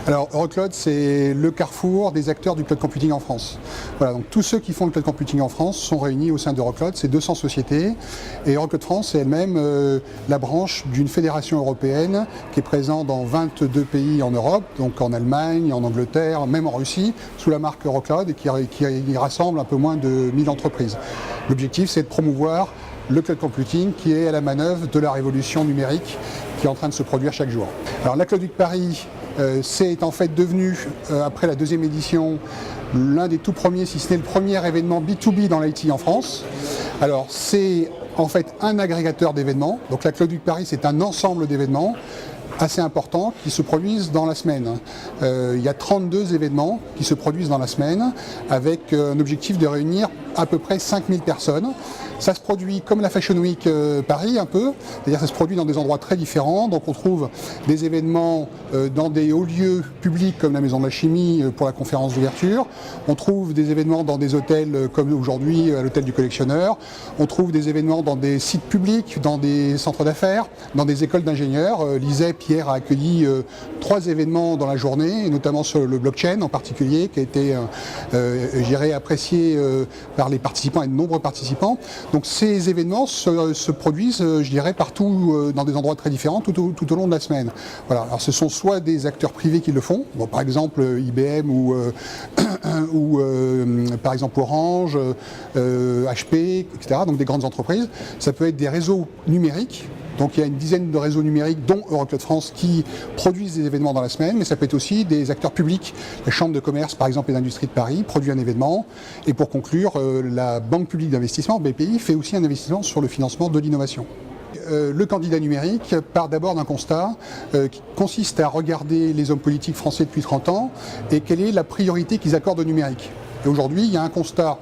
Alors Eurocloud, c'est le carrefour des acteurs du cloud computing en France. Voilà, donc tous ceux qui font le cloud computing en France sont réunis au sein d'Eurocloud, c'est 200 sociétés. Et Eurocloud France, c'est elle-même la branche d'une fédération européenne qui est présente dans 22 pays en Europe, donc en Allemagne, en Angleterre, même en Russie, sous la marque Eurocloud et qui rassemble un peu moins de 1000 entreprises. L'objectif, c'est de promouvoir le cloud computing qui est à la manœuvre de la révolution numérique qui est en train de se produire chaque jour. Alors la Cloud Week Paris, c'est en fait devenu, après la deuxième édition, l'un des tout premiers, si ce n'est le premier événement B2B dans l'IT en France. Alors c'est en fait un agrégateur d'événements. Donc la Cloud Week Paris, c'est un ensemble d'événements assez importants qui se produisent dans la semaine. Il y a 32 événements qui se produisent dans la semaine avec un objectif de réunir à peu près 5000 personnes. Ça se produit comme la Fashion Week Paris un peu, c'est-à-dire ça se produit dans des endroits très différents. Donc on trouve des événements dans des hauts lieux publics comme la Maison de la Chimie pour la conférence d'ouverture. On trouve des événements dans des hôtels comme aujourd'hui à l'hôtel du Collectionneur. On trouve des événements dans des sites publics, dans des centres d'affaires, dans des écoles d'ingénieurs. L'ISEP hier a accueilli 3 événements dans la journée, notamment sur le blockchain en particulier, qui a été apprécié par les participants et de nombreux participants. Donc ces événements se produisent, je dirais, partout dans des endroits très différents tout au long de la semaine. Voilà. Alors ce sont soit des acteurs privés qui le font, bon, par exemple IBM ou par exemple Orange, HP, etc., donc des grandes entreprises. Ça peut être des réseaux numériques. Donc il y a une dizaine de réseaux numériques, dont Eurocloud France, qui produisent des événements dans la semaine, mais ça peut être aussi des acteurs publics. La Chambre de commerce, par exemple, et d'industrie de Paris, produit un événement. Et pour conclure, la Banque publique d'investissement, BPI, fait aussi un investissement sur le financement de l'innovation. Le candidat numérique part d'abord d'un constat qui consiste à regarder les hommes politiques français depuis 30 ans et quelle est la priorité qu'ils accordent au numérique. Et aujourd'hui, il y a un constat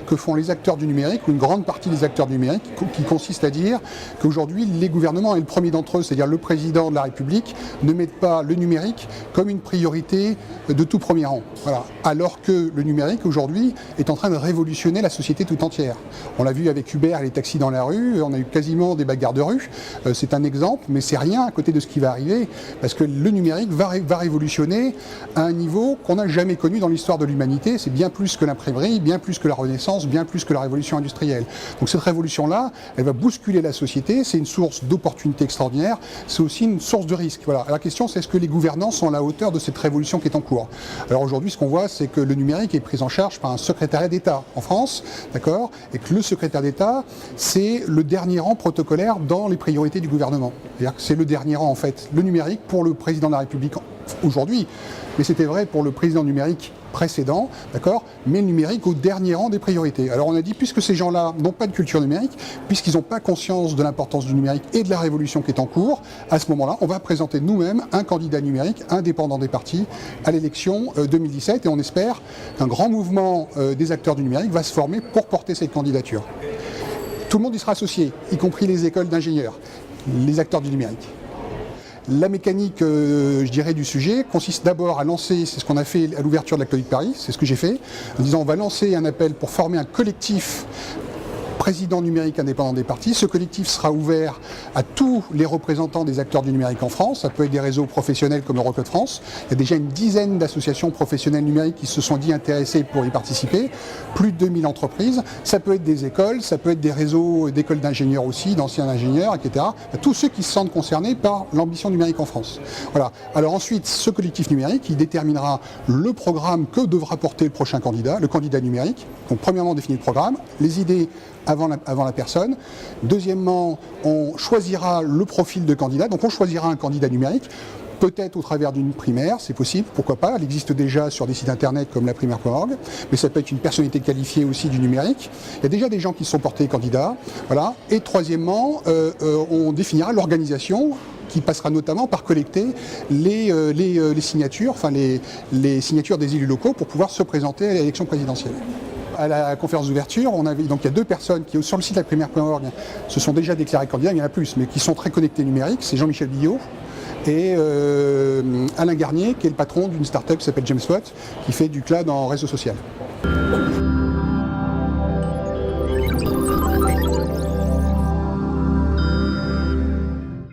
que font les acteurs du numérique, ou une grande partie des acteurs du numérique, qui consiste à dire qu'aujourd'hui, les gouvernements, et le premier d'entre eux, c'est-à-dire le président de la République, ne mettent pas le numérique comme une priorité de tout premier rang. Voilà. Alors que le numérique, aujourd'hui, est en train de révolutionner la société tout entière. On l'a vu avec Uber et les taxis dans la rue, on a eu quasiment des bagarres de rue. C'est un exemple, mais c'est rien à côté de ce qui va arriver, parce que le numérique va révolutionner à un niveau qu'on n'a jamais connu dans l'histoire de l'humanité. C'est bien plus que l'imprimerie, bien plus que la Renaissance, bien plus que la révolution industrielle. Donc cette révolution-là, elle va bousculer la société, c'est une source d'opportunités extraordinaires, c'est aussi une source de risque. Voilà. La question, c'est est-ce que les gouvernants sont à la hauteur de cette révolution qui est en cours? Alors aujourd'hui, ce qu'on voit, c'est que le numérique est pris en charge par un secrétariat d'État en France, d'accord, et que le secrétaire d'État, c'est le dernier rang protocolaire dans les priorités du gouvernement. C'est-à-dire que c'est le dernier rang, en fait, le numérique pour le président de la République aujourd'hui, mais c'était vrai pour le président numérique précédent, d'accord, mais le numérique au dernier rang des priorités. Alors on a dit, puisque ces gens-là n'ont pas de culture numérique, puisqu'ils n'ont pas conscience de l'importance du numérique et de la révolution qui est en cours, à ce moment-là, on va présenter nous-mêmes un candidat numérique indépendant des partis à l'élection 2017, et on espère qu'un grand mouvement des acteurs du numérique va se former pour porter cette candidature. Tout le monde y sera associé, y compris les écoles d'ingénieurs, les acteurs du numérique. La mécanique, je dirais, du sujet consiste d'abord à lancer, c'est ce qu'on a fait à l'ouverture de la Cloud Week Paris, c'est ce que j'ai fait, en disant on va lancer un appel pour former un collectif président numérique indépendant des partis. Ce collectif sera ouvert à tous les représentants des acteurs du numérique en France. Ça peut être des réseaux professionnels comme Eurocloud France. Il y a déjà une dizaine d'associations professionnelles numériques qui se sont dit intéressées pour y participer. Plus de 2000 entreprises. Ça peut être des écoles, ça peut être des réseaux d'écoles d'ingénieurs aussi, d'anciens ingénieurs, etc. Tous ceux qui se sentent concernés par l'ambition numérique en France. Voilà. Alors ensuite, ce collectif numérique, il déterminera le programme que devra porter le prochain candidat, le candidat numérique. Donc premièrement, on définit le programme, les idées avant la personne. Deuxièmement, on choisira le profil de candidat. Donc on choisira un candidat numérique, peut-être au travers d'une primaire, c'est possible, pourquoi pas. Elle existe déjà sur des sites internet comme laprimaire.org, mais ça peut être une personnalité qualifiée aussi du numérique. Il y a déjà des gens qui sont portés candidats. Voilà. Et troisièmement, on définira l'organisation qui passera notamment par collecter les signatures, enfin les signatures des élus locaux pour pouvoir se présenter à l'élection présidentielle. À la conférence d'ouverture, donc il y a 2 personnes qui, sur le site laprimaire.org, se sont déjà déclarées candidats, il y en a plus, mais qui sont très connectés numériques, c'est Jean-Michel Billot et Alain Garnier, qui est le patron d'une start-up qui s'appelle Jameswatt, qui fait du cloud en réseau social.